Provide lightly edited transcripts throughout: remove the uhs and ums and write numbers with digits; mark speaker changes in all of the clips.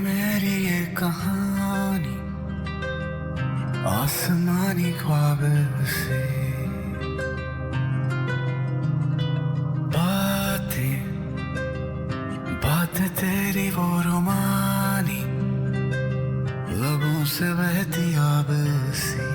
Speaker 1: मेरी ये कहानी आसमानी ख्वाब से बातें बातें तेरी वो रुमानी लबों से बहती आब सी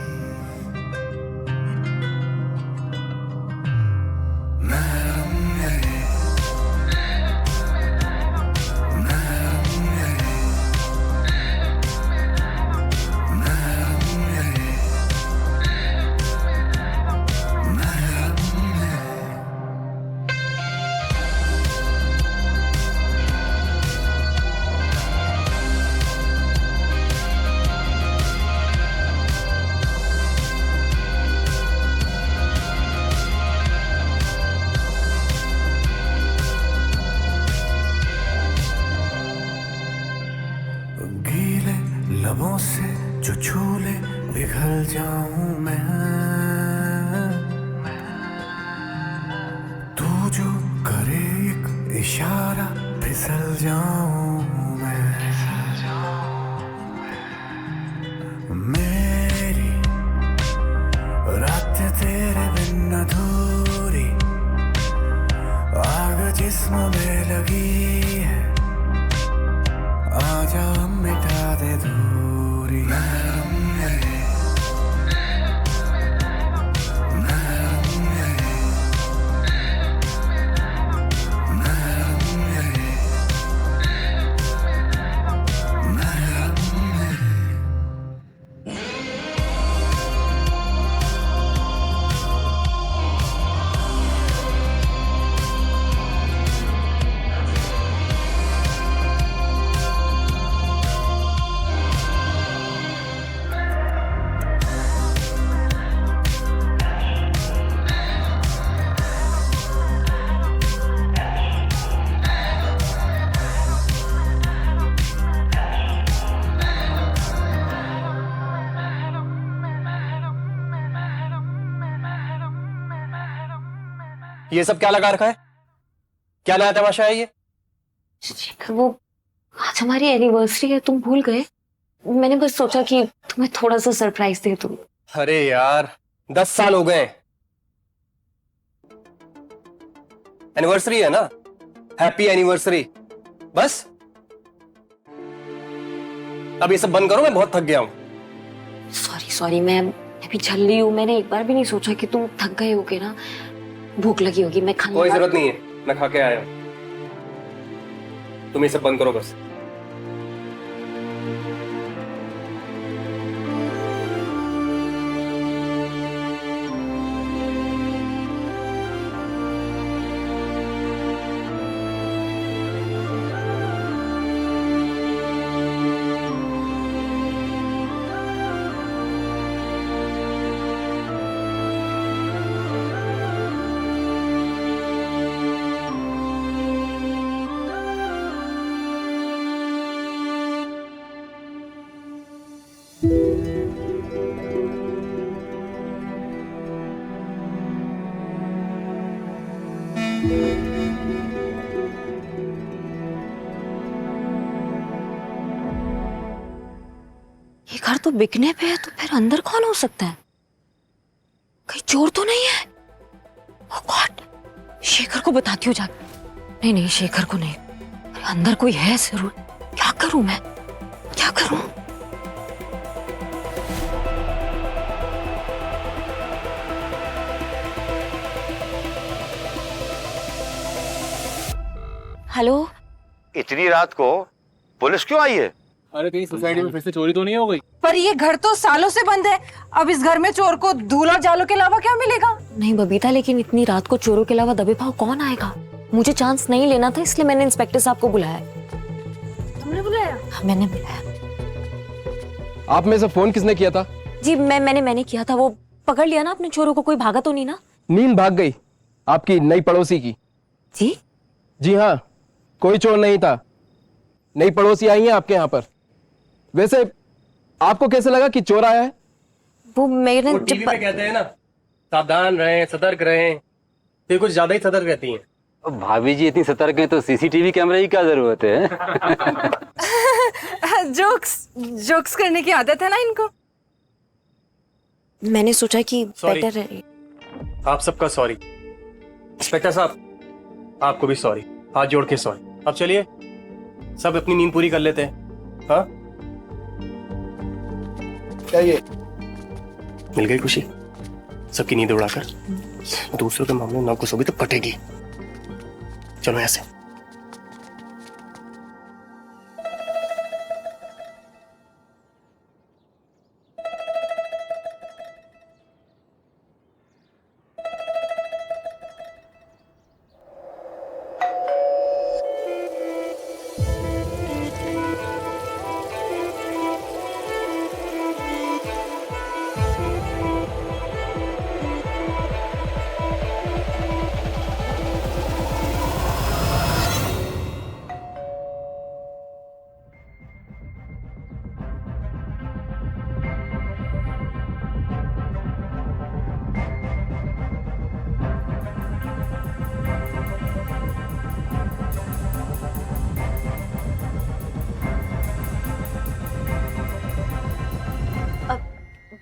Speaker 1: गीले लबों से जो छूले पिघल जाऊं मैं, तू जो करे एक इशारा फिसल जाऊं मैं। मेरी रात तेरे बिन अधूरी, आग जिस्म में लगी है, आजा मिटा दे दूरी।
Speaker 2: ये सब क्या लगा रखा है? क्या नया तमाशा है ये?
Speaker 3: शेखर, वो आज हमारी एनिवर्सरी है, तुम भूल गए? मैंने बस सोचा कि तुम्हें थोड़ा सा सरप्राइज दे दूं।
Speaker 2: अरे यार 10 साल हो गए, एनिवर्सरी है ना, हैप्पी एनिवर्सरी। बस अब ये सब बंद करो, मैं बहुत थक गया हूं।
Speaker 3: सॉरी, मैं अभी झल रही हूँ। मैंने एक बार भी नहीं सोचा कि तुम थक गए होगे ना, भूख लगी होगी। मैं खाने
Speaker 2: कोई जरूरत नहीं है, मैं खा के आया हूं। तुम ये सब बंद करो बस।
Speaker 3: ये घर तो बिकने पे है, तो फिर अंदर कौन हो सकता है? कहीं चोर तो नहीं है? ओह गॉड, शेखर को बताती हूँ जाकर। नहीं, शेखर को नहीं। अरे अंदर कोई है जरूर। क्या करूं मैं, क्या करूं? हेलो,
Speaker 4: इतनी रात को पुलिस क्यों आई है?
Speaker 5: अरे कहीं सोसाइटी में फिर से चोरी तो नहीं हो गई?
Speaker 6: पर ये घर तो सालों से बंद है। अब इस घर में चोर को धूल और जालों के अलावा क्या मिलेगा?
Speaker 3: नहीं बबीता, लेकिन इतनी रात को चोरों के अलावा दबे पाव कौन आएगा? मुझे चांस नहीं लेना था, इसलिए मैंने इंस्पेक्टर साहब को बुलाया।
Speaker 6: तुमने बुलाया?
Speaker 3: हाँ, मैंने बुलाया।
Speaker 2: आप में से फोन किसने किया था?
Speaker 3: जी मैंने किया था। वो पकड़ लिया ना आपने चोरों को? कोई भागा तो नहीं ना?
Speaker 2: नींद भाग गई आपकी नई पड़ोसी की।
Speaker 3: जी
Speaker 2: हाँ, कोई चोर नहीं था, नई पड़ोसी आई है आपके यहाँ पर। वैसे आपको कैसे लगा कि चोर आया है?
Speaker 3: वो मैंने
Speaker 2: टीवी पे कहते हैं ना, सावधान रहें, सतर्क रहें, तो कुछ ज्यादा ही सतर्क रहती हैं।
Speaker 7: भाभी जी इतनी सतर्क हैं तो सीसीटीवी कैमरे की क्या जरूरत है?
Speaker 6: जोक्स करने की आदत है ना इनको।
Speaker 3: मैंने सोचा कि
Speaker 5: Sorry.
Speaker 3: बेटर है।
Speaker 5: आप सबका सॉरी। इंस्पेक्टर साहब आपको भी सॉरी, हाथ जोड़ के सॉरी। अब चलिए सब अपनी नींद पूरी कर लेते हैं। हाँ
Speaker 2: क्या ये?
Speaker 5: मिल गई खुशी, सबकी नींद उड़ाकर। दूसरों के मामले में ना घुसोगी तो कटेगी। चलो ऐसे।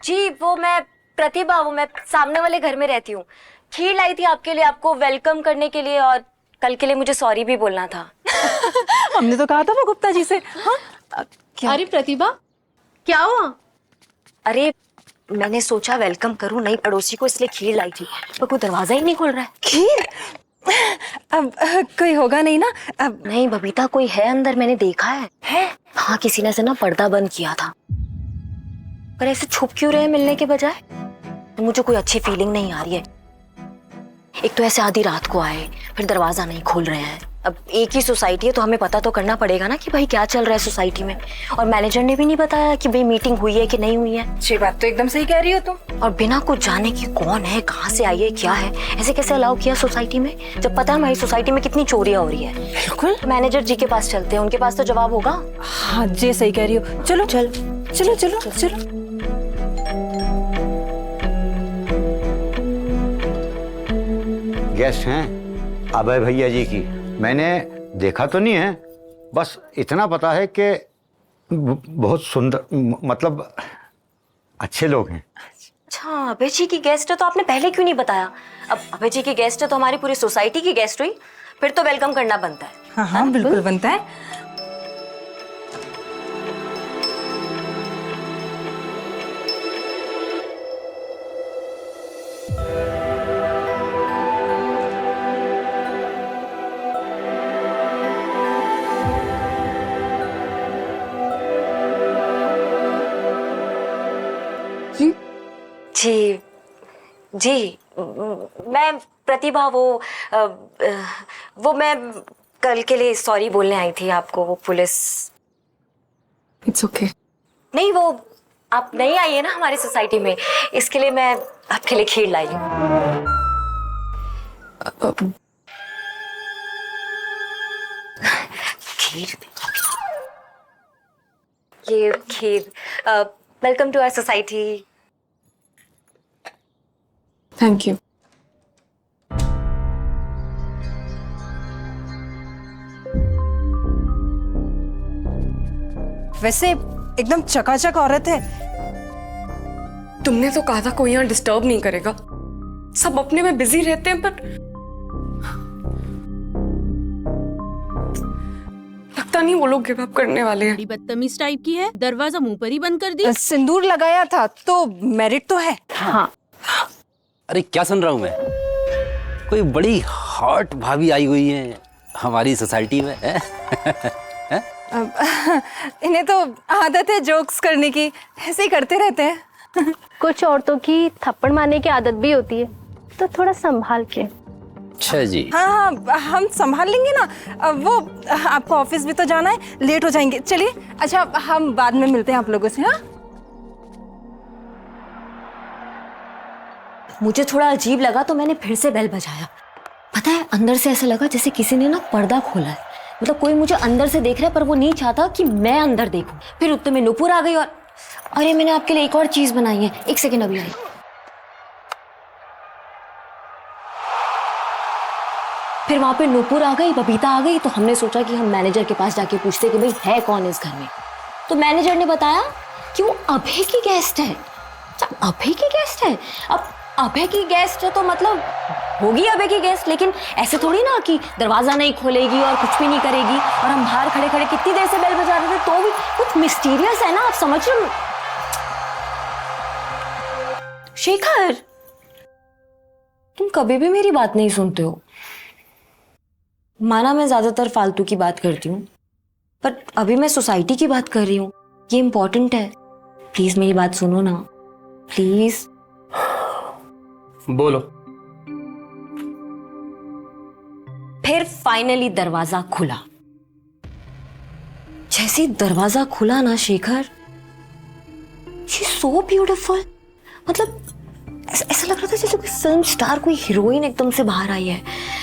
Speaker 3: जी वो मैं प्रतिभा, वो मैं सामने वाले घर में रहती हूँ। खीर लाई थी आपके लिए, आपको वेलकम करने के लिए, और कल के लिए मुझे सॉरी भी बोलना था।
Speaker 6: हमने तो कहा था वो गुप्ता जी से। हाँ क्या?
Speaker 7: अरे प्रतिभा, क्या हुआ?
Speaker 3: अरे मैंने सोचा वेलकम करूँ नई पड़ोसी को, इसलिए खीर लाई थी, पर कोई दरवाजा ही नहीं खुल रहा है।
Speaker 6: खीर? अब कोई होगा नहीं ना? अब
Speaker 3: नहीं बबीता, कोई है अंदर, मैंने देखा है? हाँ, किसी ने से ना पर्दा बंद किया था। पर ऐसे छुप क्यों रहे मिलने के बजाय? तो मुझे कोई अच्छी फीलिंग नहीं आ रही है। एक तो ऐसे आधी रात को आए, फिर दरवाजा नहीं खोल रहे हैं। अब एक ही सोसाइटी है तो हमें पता तो करना पड़ेगा ना कि भाई क्या चल रहा है सोसाइटी में। और मैनेजर ने भी नहीं बताया कि भाई मीटिंग हुई है कि नहीं हुई है।
Speaker 6: ये बात तो एकदम सही कह रही हो तुम।
Speaker 3: और बिना कुछ जाने कि कौन है, कहाँ से आई है, क्या है, ऐसे कैसे अलाउ किया सोसाइटी में, जब पता है हमारी सोसाइटी में कितनी चोरियां हो रही है।
Speaker 6: बिल्कुल।
Speaker 3: मैनेजर जी के पास चलते हैं, उनके पास तो जवाब होगा।
Speaker 6: हाँ जी सही कह रही हो। चलो चल चलो चलो चलो।
Speaker 4: गेस्ट हैं अभय भैया जी की। मैंने देखा तो नहीं है, बस इतना पता है कि बहुत सुंदर, मतलब अच्छे लोग हैं।
Speaker 3: अच्छा, अभय जी की गेस्ट है तो आपने पहले क्यों नहीं बताया? अब अभय जी की गेस्ट है तो हमारी पूरी सोसाइटी की गेस्ट हुई, फिर तो वेलकम करना बनता है।
Speaker 6: हाँ हाँ बिल्कुल बनता है।
Speaker 3: जी जी, मैं प्रतिभा, वो मैं कल के लिए सॉरी बोलने आई थी आपको। वो पुलिस
Speaker 7: इट्स ओके।
Speaker 3: नहीं, वो आप नहीं आई है ना हमारी सोसाइटी में, इसके लिए मैं आपके लिए खीर लाई हूँ। खीर, ये खीर। Welcome to our society.
Speaker 7: Thank you.
Speaker 6: वैसे एकदम चकाचक औरत है।
Speaker 7: तुमने तो कहा था कोई यहाँ डिस्टर्ब नहीं करेगा, सब अपने में बिजी रहते हैं, पर लगता नहीं वो लोग गिव अप करने वाले हैं।
Speaker 8: बड़ी बदतमीज टाइप की है, दरवाजा मुंह पर ही बंद कर दी।
Speaker 6: सिंदूर लगाया था तो मेरिट तो है।
Speaker 3: हाँ।
Speaker 9: अरे क्या सुन रहा हूँ मैं? कोई बड़ी हॉट भाभी आई हुई है हमारी सोसाइटी में है?
Speaker 6: इन्हें तो आदत है जोक्स करने की, ऐसे ही करते रहते हैं।
Speaker 10: कुछ औरतों की थप्पड़ मारने की आदत भी होती है, तो थोड़ा संभाल के।
Speaker 9: अच्छा जी।
Speaker 6: हाँ हाँ हम संभाल लेंगे ना। वो आपको ऑफिस भी तो जाना है, लेट हो जाएंगे। चलिए, अच्छा हम बाद में मिलते हैं आप लोगों से। हाँ
Speaker 3: मुझे थोड़ा अजीब लगा तो मैंने फिर से बेल बजाया। पता है, अंदर से ऐसा लगा जैसे किसी ने ना पर्दा खोला है। मतलब कोई मुझे अंदर से देख रहा है, पर वो नहीं चाहता कि मैं अंदर देखूं। फिर उतने में नुपुर आ गई और अरे मैंने आपके लिए एक और चीज बनाई है, एक सेकंड अभी आई। फिर वहां पे नुपुर आ गई, बबीता आ गई, तो हमने सोचा कि हम मैनेजर के पास जाके पूछते कि भाई है कौन इस घर में। तो मैनेजर ने बताया कि वो अभय की गेस्ट है। अच्छा, अभय की गेस्ट है। अब अभय की गेस्ट है तो मतलब होगी अभय की गेस्ट, लेकिन ऐसे थोड़ी ना कि दरवाजा नहीं खोलेगी और कुछ भी नहीं करेगी। और हम बाहर खड़े खड़े कितनी देर से बेल बजा रहे थे, तो भी कुछ मिस्टीरियस है ना, आप समझ रहे हो? शेखर, तुम कभी भी मेरी बात नहीं सुनते हो। माना मैं ज्यादातर फालतू की बात करती हूँ, पर अभी मैं सोसाइटी की बात कर रही हूँ, ये इंपॉर्टेंट है। प्लीज मेरी बात सुनो ना, प्लीज।
Speaker 5: बोलो।
Speaker 3: फिर फाइनली दरवाजा खुला। जैसे ही दरवाजा खुला ना शेखर, शी सो ब्यूटिफुल। मतलब ऐसा लग रहा था जैसे कोई फिल्म स्टार, कोई हीरोइन एकदम से बाहर आई है।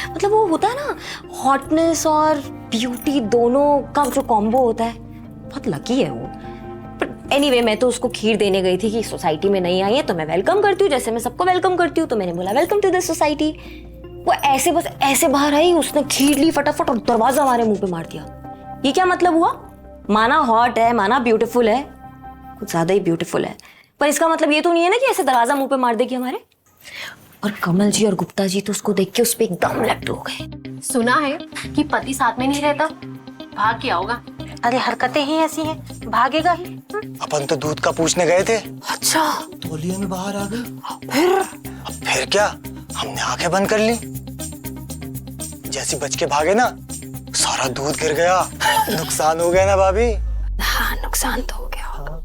Speaker 3: मतलब वो होता है ना, हॉटनेस और ब्यूटी दोनों का जो कॉम्बो होता है, बहुत लकी है वो। बट एनीवे, मैं तो उसको खीर देने गई थी कि सोसाइटी में नहीं आई है तो मैं वेलकम करती हूँ, जैसे मैं सबको वेलकम करती हूँ। तो मैंने बोला वेलकम टू दिस सोसाइटी। वो ऐसे बस ऐसे बाहर आई, उसने खीर ली फटाफट और दरवाजा हमारे मुंह पे मार दिया। ये क्या मतलब हुआ? माना हॉट है, माना ब्यूटीफुल है, कुछ ज्यादा ही ब्यूटीफुल है, पर इसका मतलब ये तो नहीं है ना कि ऐसे दरवाजा मुंह पे मार देगी हमारे। और कमल जी और गुप्ता जी तो उसको देख के उस पे एकदम लट्टू हो गए।
Speaker 10: सुना है कि पति साथ में नहीं रहता, भाग गया होगा।
Speaker 6: अरे हरकतें ही ऐसी हैं, भागेगा ही।
Speaker 1: अपन तो दूध का पूछने गए थे,
Speaker 3: अच्छा,
Speaker 1: तौलिया में बाहर आ गए। फिर क्या, हमने आंखें बंद कर ली। जैसे बच के भागे ना, सारा दूध गिर गया। नुकसान हो गया ना भाभी।
Speaker 3: हाँ, नुकसान तो हो गया होगा।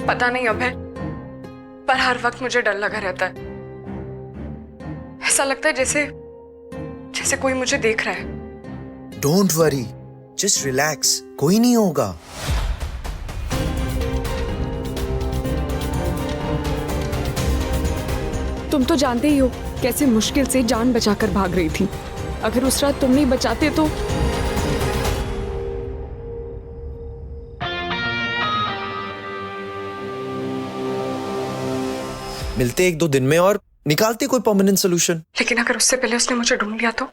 Speaker 7: पता नहीं अभय, पर हर वक्त मुझे डर लगा रहता है। ऐसा लगता है जैसे जैसे कोई मुझे देख रहा है।
Speaker 1: डोंट वरी, जस्ट रिलैक्स, कोई नहीं होगा।
Speaker 7: तुम तो जानते ही हो कैसे मुश्किल से जान बचाकर भाग रही थी। अगर उस रात तुम नहीं बचाते तो
Speaker 1: मिलते एक दो दिन में और निकालते कोई परमानेंट सोल्यूशन।
Speaker 7: लेकिन अगर उससे पहले उसने मुझे ढूंढ लिया तो?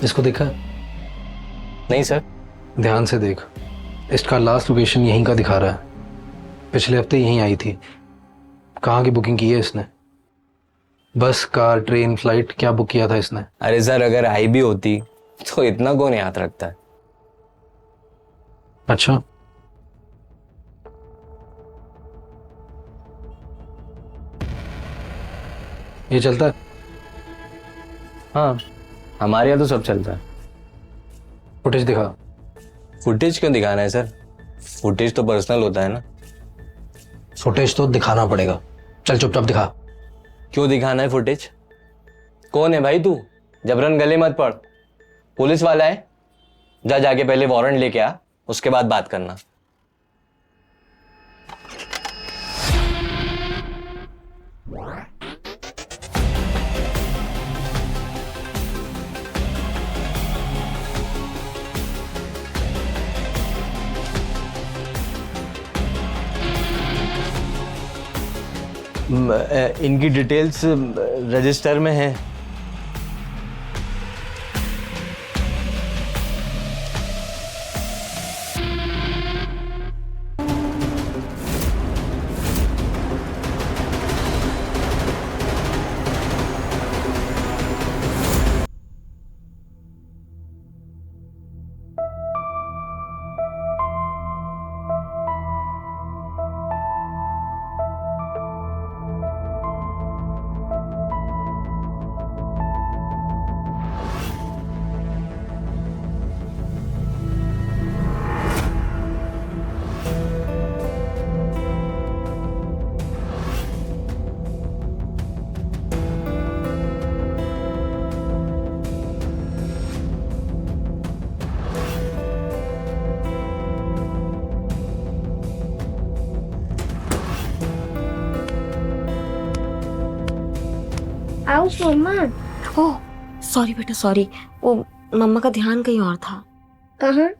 Speaker 2: इसको देखा?
Speaker 5: नहीं सर।
Speaker 2: ध्यान से देख, इसका लास्ट लोकेशन यहीं का दिखा रहा है। पिछले हफ्ते यहीं आई थी। कहाँ की बुकिंग की है इसने? बस, कार, ट्रेन, फ्लाइट, क्या बुक किया था इसने?
Speaker 11: अरे सर, अगर आई भी होती तो इतना कौन याद रखता है?
Speaker 2: अच्छा, ये चलता है?
Speaker 11: हाँ, हमारे यहाँ तो सब चलता है।
Speaker 2: फुटेज दिखा।
Speaker 11: फुटेज क्यों दिखाना है सर? फुटेज तो पर्सनल होता है ना।
Speaker 2: फुटेज तो दिखाना पड़ेगा। चल चुपचाप दिखा।
Speaker 11: क्यों दिखाना है फुटेज? कौन है भाई तू? जबरन गले मत पड़। पुलिस वाला है, जाके पहले वारंट लेके आ, उसके बाद बात करना। इनकी डिटेल्स रजिस्टर में है।
Speaker 10: आउच मम्मा।
Speaker 3: ओह सॉरी बेटा सॉरी, वो मम्मा का ध्यान कहीं और था।
Speaker 10: कहाँ?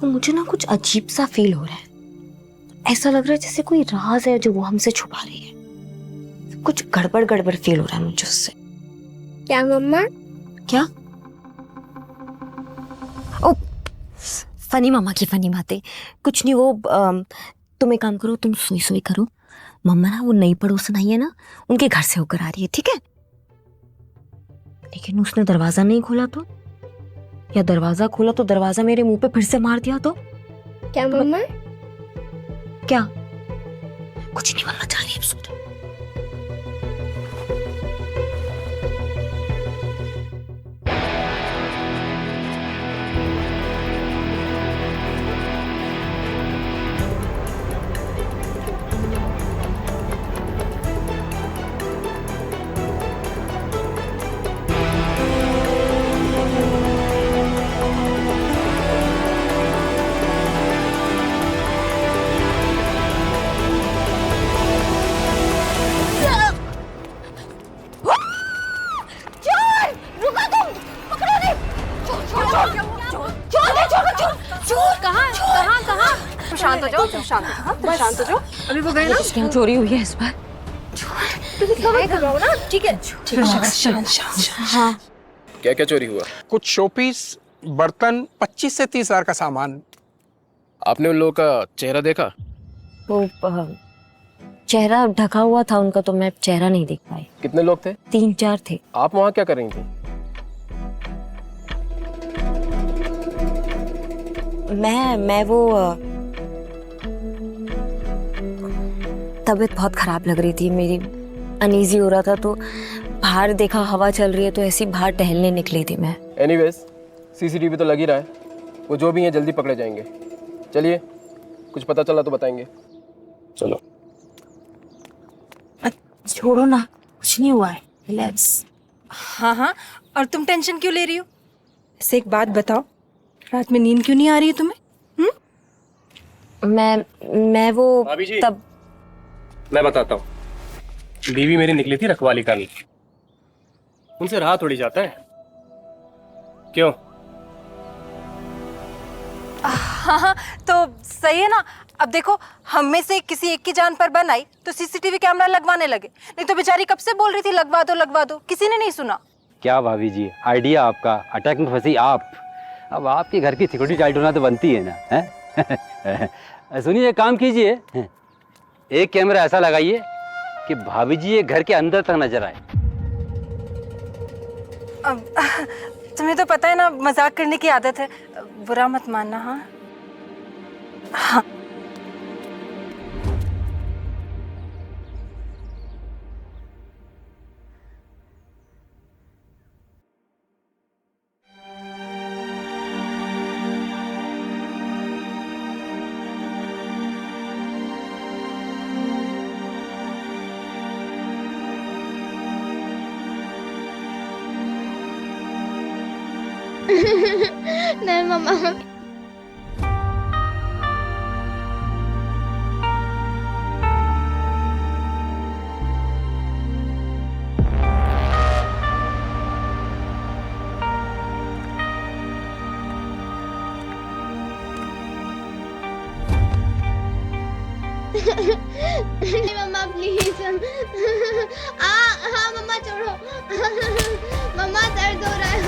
Speaker 3: मुझे ना कुछ अजीब सा फील हो रहा है। ऐसा लग रहा है जैसे कोई राज है जो वो हमसे छुपा रही है। कुछ गड़बड़ गड़बड़ फील हो रहा है मुझे उससे।
Speaker 10: क्या मम्मा?
Speaker 3: क्या? ओ फनी मामा की फनी बातें कुछ नहीं। वो तुम एक काम करो, तुम सोई सोई करो। मम्मा ना वो नई पड़ोसन आई है ना, उनके घर से होकर आ रही है, ठीक है? लेकिन उसने दरवाजा नहीं खोला तो, या दरवाजा खोला तो दरवाजा मेरे मुंह पे फिर से मार दिया तो?
Speaker 10: क्या मम्मा?
Speaker 3: क्या? कुछ नहीं, मम्मा जा रही है, अब सो जाओ।
Speaker 6: शांत हो जाओ, तुम शांत हो जाओ, तुम शांत हो जाओ। अभी वो गए ना?
Speaker 3: इसके यहाँ चोरी हुई है इस बार।
Speaker 6: ठीक है,
Speaker 3: हाँ
Speaker 12: क्या क्या चोरी हुआ?
Speaker 13: कुछ शोपीस, बर्तन, 25 से 30 हजार का सामान।
Speaker 12: आपने उन लोगों का चेहरा देखा?
Speaker 3: वो चेहरा ढका हुआ था उनका, तो मैं चेहरा नहीं देख पाई।
Speaker 12: कितने लोग थे?
Speaker 3: 3-4 थे।
Speaker 12: आप वहाँ क्या कर रही थी?
Speaker 3: मैं वो तबीयत बहुत खराब लग रही थी मेरी, अनईजी हो रहा था, तो बाहर देखा हवा चल रही है तो ऐसी बाहर टहलने निकली थी मैं।
Speaker 12: एनीवेज सीसीटीवी तो लग ही रहा है, वो जो भी हैं जल्दी पकड़े जाएंगे। चलिए, कुछ पता चला तो बताएंगे। चलो।
Speaker 3: छोड़ो ना, कुछ नहीं हुआ है, रिलैक्स।
Speaker 6: हाँ हाँ, और तुम टेंशन क्यों ले रही हो? ऐसे एक बात बताओ, रात में नींद क्यों नहीं आ रही है तुम्हें?
Speaker 3: मैं वो
Speaker 5: भाभी जी,
Speaker 12: तब
Speaker 5: मैं बताता हूँ। बीवी मेरी निकली थी रखवाली करने, उनसे रहा थोड़ी जाता है। क्यों?
Speaker 6: हाँ हाँ, तो सही है ना। अब देखो, हम में से किसी एक की जान पर बन आई तो सीसीटीवी कैमरा लगवाने लगे, नहीं तो बेचारी कब से बोल रही थी लगवा दो, किसी ने नहीं सुना।
Speaker 9: क्या भाभी जी, आइडिया आपका, अटैक में फंसी आप। अब आपके घर की सिक्योरिटी टाइट होना तो बनती है ना, हैं? सुनिए, एक काम कीजिए, एक कैमरा ऐसा लगाइए कि भाभी जी ये घर के अंदर तक नजर आए।
Speaker 6: अब तुम्हें तो पता है ना, मजाक करने की आदत है, बुरा मत मानना। हाँ हाँ।
Speaker 10: नहीं मम्मा। नहीं मम्मा प्लीज। हाँ मम्मा छोड़ो। मम्मा दर्द हो रहा है।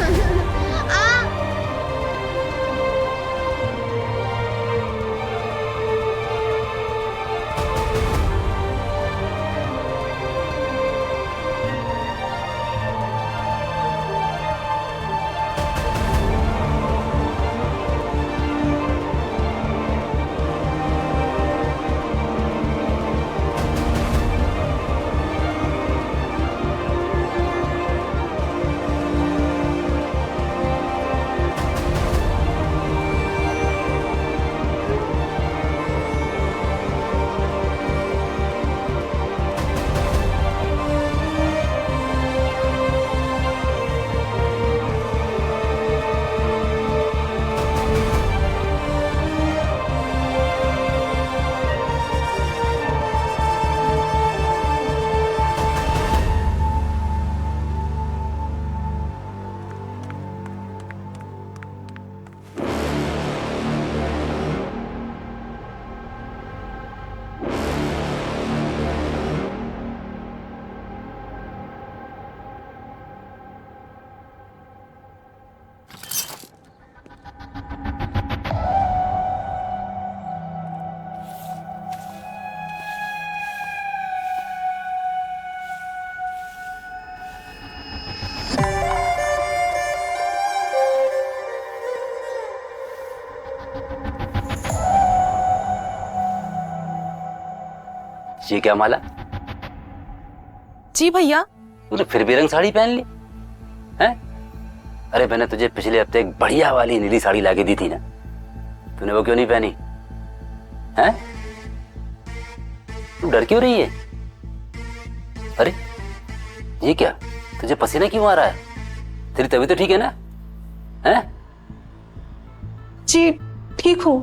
Speaker 9: ये क्या माला?
Speaker 8: जी भैया।
Speaker 9: तूने फिर बेरंग साड़ी पहन ली हैं? अरे मैंने तुझे पिछले हफ्ते एक बढ़िया वाली नीली साड़ी लाके दी थी ना, तूने वो क्यों नहीं पहनी? हैं? तू डर क्यों रही है? अरे ये क्या, तुझे पसीना क्यों आ रहा है? तेरी तबीयत तो ठीक है ना? हैं?
Speaker 8: जी ठीक हूँ।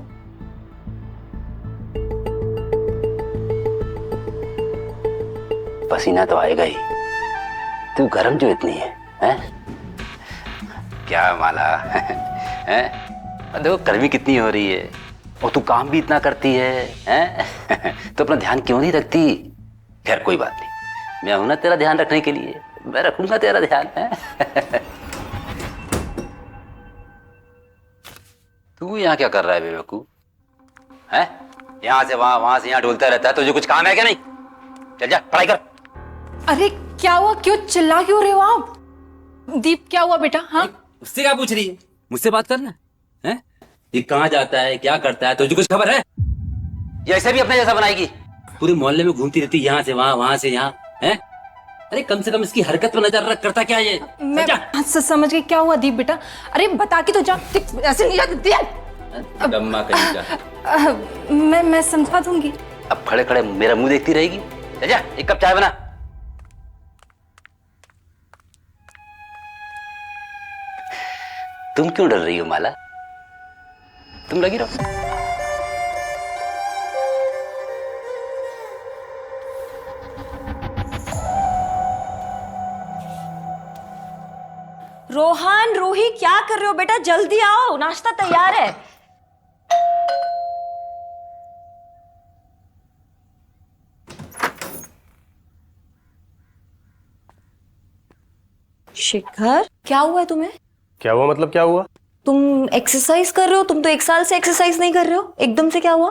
Speaker 9: पसीना तो आएगा ही, तू गर्म जो इतनी है, हैं? क्या माला हैं? देखो गर्मी कितनी हो रही है और तू काम भी इतना करती है, हैं? तो अपना ध्यान क्यों नहीं रखती? खैर कोई बात नहीं, मैं हूं ना तेरा ध्यान रखने के लिए, मैं रखूंगा तेरा ध्यान है। तू यहाँ क्या कर रहा है बेवकूफ? हैं? यहाँ से वहां से यहाँ डोलता रहता है, तुझे कुछ काम है क्या नहीं? चल जा पढ़ाई कर।
Speaker 6: अरे क्या हुआ, क्यों चिल्ला क्यों रहे हो आप? दीप क्या हुआ बेटा? हाँ
Speaker 9: उससे क्या पूछ रही है? मुझसे बात करना है? ये कहाँ जाता है, क्या करता है, तुझे कुछ खबर है? ये ऐसे भी अपने जैसा बनाएगी, पूरे मोहल्ले में घूमती रहती, यहाँ से वहां से यहाँ, हैं? अरे कम से कम इसकी हरकत पर नजर रख, करता क्या ये?
Speaker 6: मैं समझ गई क्या हुआ दीप बेटा। अरे बता के तो जा, ऐसे नहीं लगती है।
Speaker 9: गम्मा कहीं जा।
Speaker 6: मैं समझा दूंगी।
Speaker 9: अब खड़े खड़े मेरा मुंह देखती रहेगी? चल जा एक कप चाय बना। तुम क्यों डर रही हो माला? तुम लगी रहो।
Speaker 3: रोहन, रूही क्या कर रहे हो बेटा? जल्दी आओ, नाश्ता तैयार है। शेखर क्या हुआ है तुम्हें?
Speaker 5: क्या हुआ मतलब क्या हुआ?
Speaker 3: तुम एक्सरसाइज कर रहे हो? तुम तो 1 साल से एक्सरसाइज नहीं कर रहे हो, एकदम से क्या हुआ?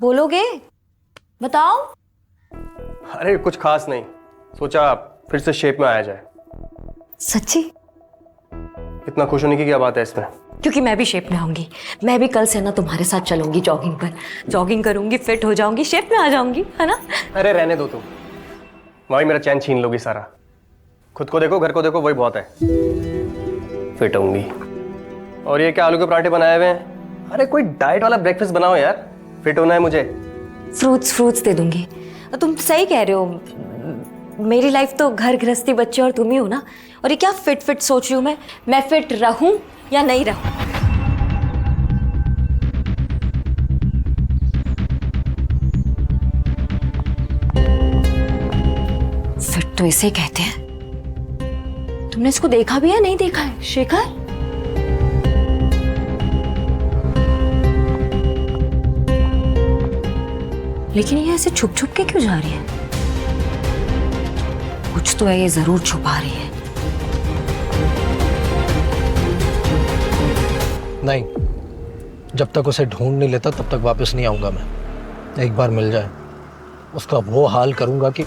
Speaker 3: बोलोगे? बताओ।
Speaker 5: अरे कुछ खास नहीं, सोचा फिर से शेप में आया जाए।
Speaker 3: सच्ची?
Speaker 5: इतना खुश होने की क्या बात है इसमें?
Speaker 3: क्योंकि मैं भी शेप में आऊंगी। मैं भी कल से ना तुम्हारे साथ चलूंगी जॉगिंग पर, जॉगिंग करूंगी, फिट हो जाऊंगी, शेप में आ जाऊंगी, है ना?
Speaker 5: अरे रहने दो तुम, वही मेरा चैन छीन लोगी सारा। खुद को देखो, घर को देखो, वही बहुत है। फिट होंगी। और ये क्या आलू के पराठे बनाए हुए हैं? अरे कोई डाइट वाला ब्रेकफास्ट बनाओ यार, फिट होना है मुझे।
Speaker 3: फ्रूट्स दे दूंगी। तुम सही कह रहे हो, मेरी लाइफ तो घर गृहस्थी, बच्चे और तुम ही हो ना। और ये क्या फिट सोच रही हूँ मैं फिट रहूं या नहीं रहूं? फिट तो इसे कहते हैं। तुमने इसको देखा भी है, नहीं देखा है शेखर? लेकिन ये ऐसे छुप छुप के क्यों जा रही है? कुछ तो है, ये जरूर छुपा रही है।
Speaker 2: नहीं, जब तक उसे ढूंढ नहीं लेता तब तक वापस नहीं आऊंगा मैं। एक बार मिल जाए, उसका वो हाल करूंगा कि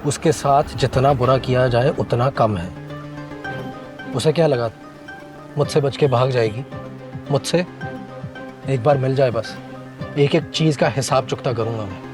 Speaker 2: उसके साथ जितना बुरा किया जाए उतना कम है। उसे क्या लगा मुझसे बच के भाग जाएगी? मुझसे एक बार मिल जाए बस, एक एक चीज का हिसाब चुकता करूंगा मैं।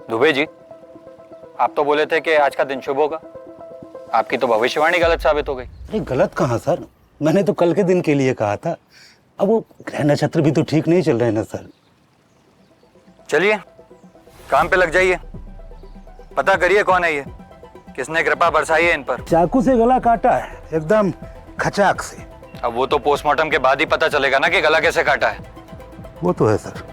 Speaker 14: दुबे जी, आप तो बोले थे कि आज का दिन शुभ होगा। आपकी तो भविष्यवाणी गलत साबित हो गई।
Speaker 15: अरे गलत कहाँ सर, मैंने तो कल के दिन के लिए कहा था। अब वो ग्रह नक्षत्र भी तो ठीक नहीं चल रहे ना सर।
Speaker 14: चलिए काम पे लग जाइए, पता करिए कौन है ये, किसने कृपा बरसाई है इन पर।
Speaker 15: चाकू से गला काटा है, एकदम खचाक से।
Speaker 14: अब वो तो पोस्टमार्टम के बाद ही पता चलेगा ना कि गला कैसे काटा है।
Speaker 15: वो तो है सर।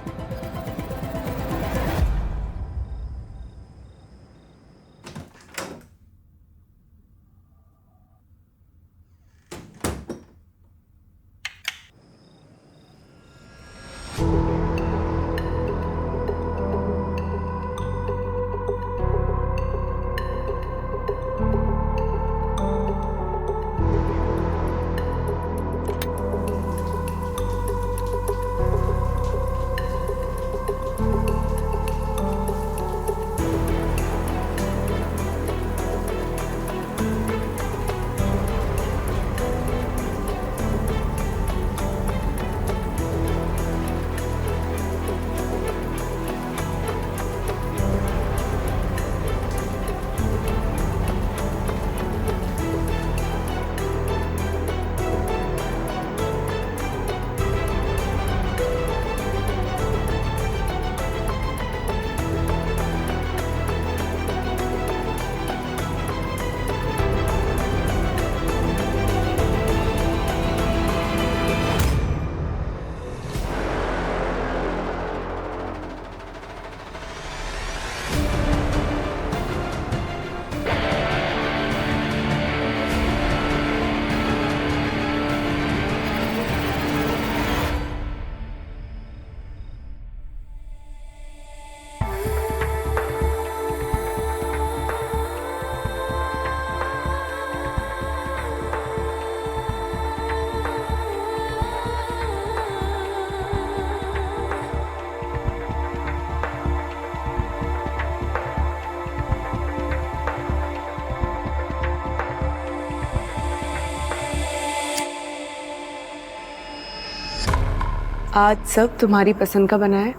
Speaker 7: आज सब तुम्हारी पसंद का बना है,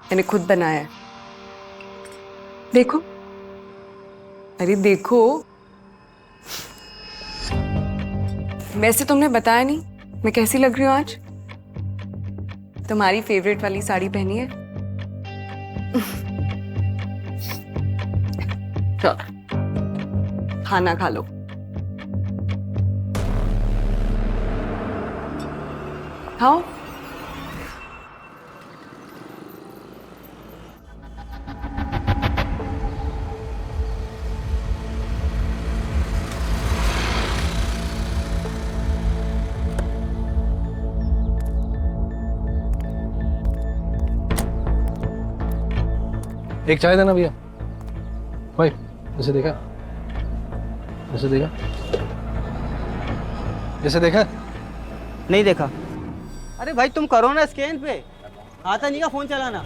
Speaker 7: मैंने खुद बनाया है। देखो, अरे देखो। वैसे तुमने बताया नहीं मैं कैसी लग रही हूँ आज। तुम्हारी फेवरेट वाली साड़ी पहनी है। चलो खाना खा लो। खाओ।
Speaker 2: एक चाय देना भैया। भाई इसे देखा, इसे देखा, इसे देखा?
Speaker 16: नहीं देखा। अरे भाई तुम करो ना स्कैन पे, आता नहीं का फोन चलाना।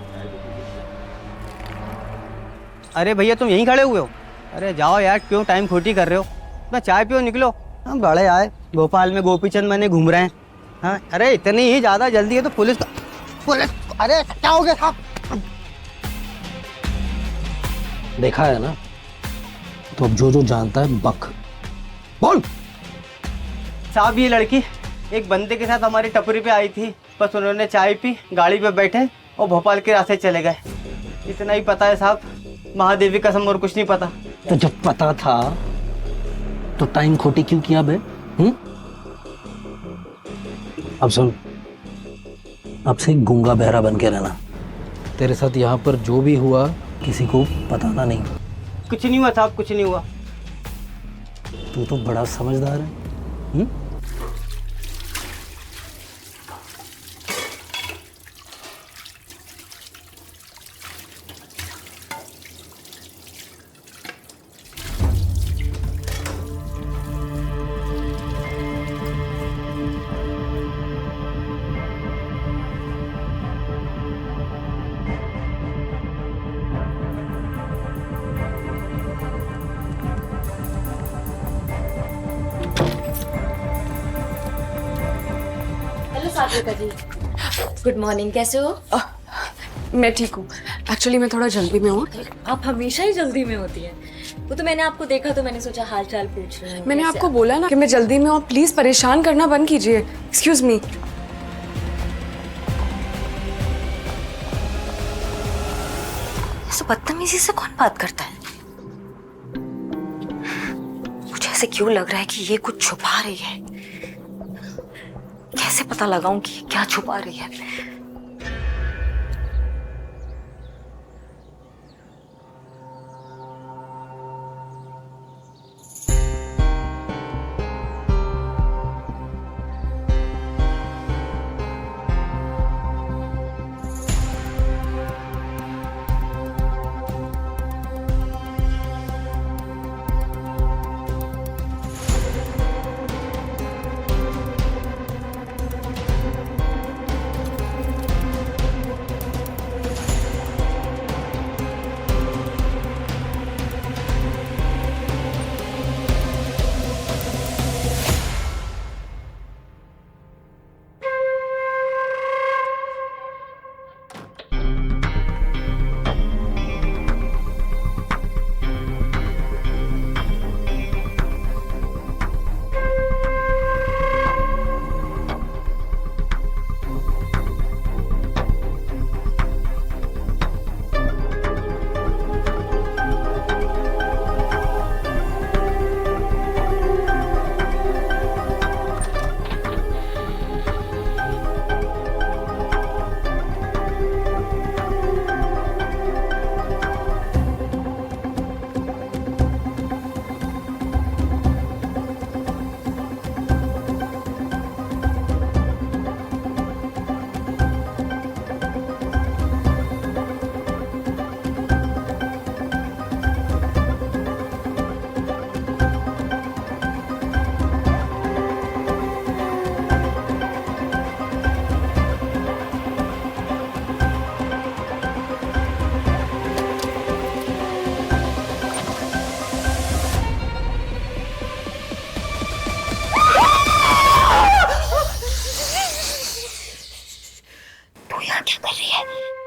Speaker 16: अरे भैया तुम यहीं खड़े हुए हो? अरे जाओ यार, क्यों टाइम खोटी कर रहे हो? ना चाय पियो, निकलो। हम बड़े आए भोपाल में गोपीचंद मने घूम रहे हैं। हाँ अरे इतनी ही ज़्यादा जल्दी है तो पुलिस। अरे क्या हो गया साहब?
Speaker 2: देखा है ना, तो अब जो जो जानता है बक बोल।
Speaker 16: साहब ये लड़की एक बंदे के साथ हमारी टपरी पे आई थी, बस उन्होंने चाय पी, गाड़ी पे बैठे और भोपाल के रास्ते चले गए। इतना ही पता है साहब, महादेवी कसम और कुछ नहीं पता।
Speaker 2: तो जब पता था तो टाइम खोटी क्यों किया बे? अब सुन, अब से गूंगा बहरा बन के रहना। तेरे साथ यहाँ पर जो भी हुआ किसी को बताना नहीं।
Speaker 16: कुछ नहीं हुआ साहब, कुछ नहीं हुआ।
Speaker 2: तू तो बड़ा समझदार है।
Speaker 3: जी गुड मॉर्निंग, कैसे हो?
Speaker 7: मैं ठीक हूँ। एक्चुअली मैं थोड़ा जल्दी में हूँ।
Speaker 3: आप हमेशा ही जल्दी में होती है। वो तो मैंने आपको देखा तो मैंने सोचा हाल चाल पूछ रही हूँ।
Speaker 7: मैंने आपको बोला ना कि मैं जल्दी में हूँ, प्लीज परेशान करना बंद कीजिए। Excuse me.
Speaker 3: ऐसे बदतमीजी से कौन बात करता है? मुझे ऐसे क्यों लग रहा है कि ये कुछ छुपा रही है। कैसे पता लगाऊं कि क्या छुपा रही है?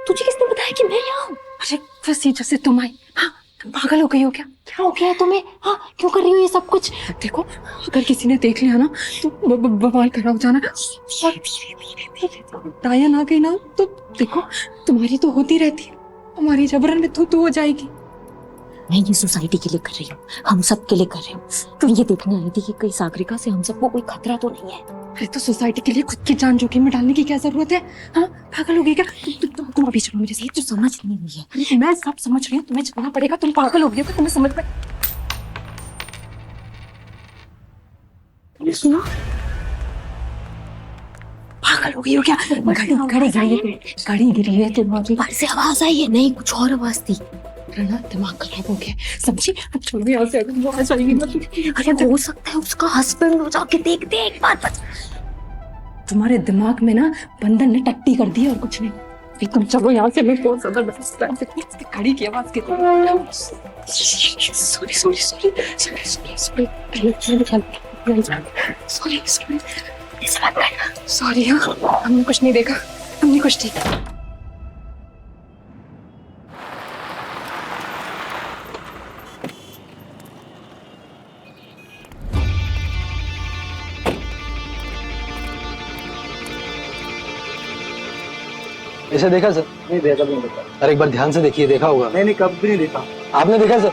Speaker 3: तुझे किसने बताया कि मैं यहाँ हूँ?
Speaker 6: अरे बस ये जैसे तुम आई। हाँ, तुम पागल हो गई हो क्या?
Speaker 3: क्या हो गया है तुम्हें? हाँ, क्यों कर रही हो ये सब कुछ?
Speaker 6: देखो, अगर किसी ने देख लिया ना तो बवाल खड़ा हो जाना। डायन आ गई ना तो देखो, तुम्हारी तो होती रहती है, हमारी जबरन में तू हो जाएगी।
Speaker 3: मैं ये सोसाइटी के लिए कर रही हूँ, हम सब के लिए कर रही हूँ। तो ये देखने आई थी कि कहीं सागरिका से हम सबको कोई खतरा तो नहीं है।
Speaker 6: अरे तो सोसाइटी के लिए खुद की जान जोखिम में डालने की क्या जरूरत है? हाँ, पागल हो गई क्या? तुम अभी चलो मेरे साथ।
Speaker 3: तो समझ नहीं रही है।
Speaker 6: अरे मैं सब समझ रही हूँ, तुम्हें चलना पड़ेगा। तुम पागल हो गई हो, तुम्हें समझ में। सुनो, पागल हो गई हो क्या? गाड़ी गिरी है तुम्हारी।
Speaker 3: बाहर से आवाज आई है? नहीं, कुछ और आवाज थी।
Speaker 6: ना दिमाग खराब हो गया, समझी? अब छोड़ो यहाँ से, अगर वो आ जाएगी।
Speaker 3: अरे हो सकता है उसका हस्बैंड हो, जाके देख दे एक बार बस।
Speaker 6: तुम्हारे दिमाग में ना बंधन ने टट्टी कर दी और कुछ नहीं। फिर तुम चलो यहाँ से, मैं बहुत ज्यादा गाड़ी की आवाज के। Sorry sorry sorry sorry sorry sorry. हाँ, हमने कुछ नहीं देखा, हमने कुछ देखा।
Speaker 2: इसे देखा सर?
Speaker 16: नहीं देखा, नहीं देखा।
Speaker 2: अरे एक बार ध्यान से देखिए, देखा होगा।
Speaker 16: नहीं, कब भी नहीं देखा।
Speaker 2: आपने देखा सर?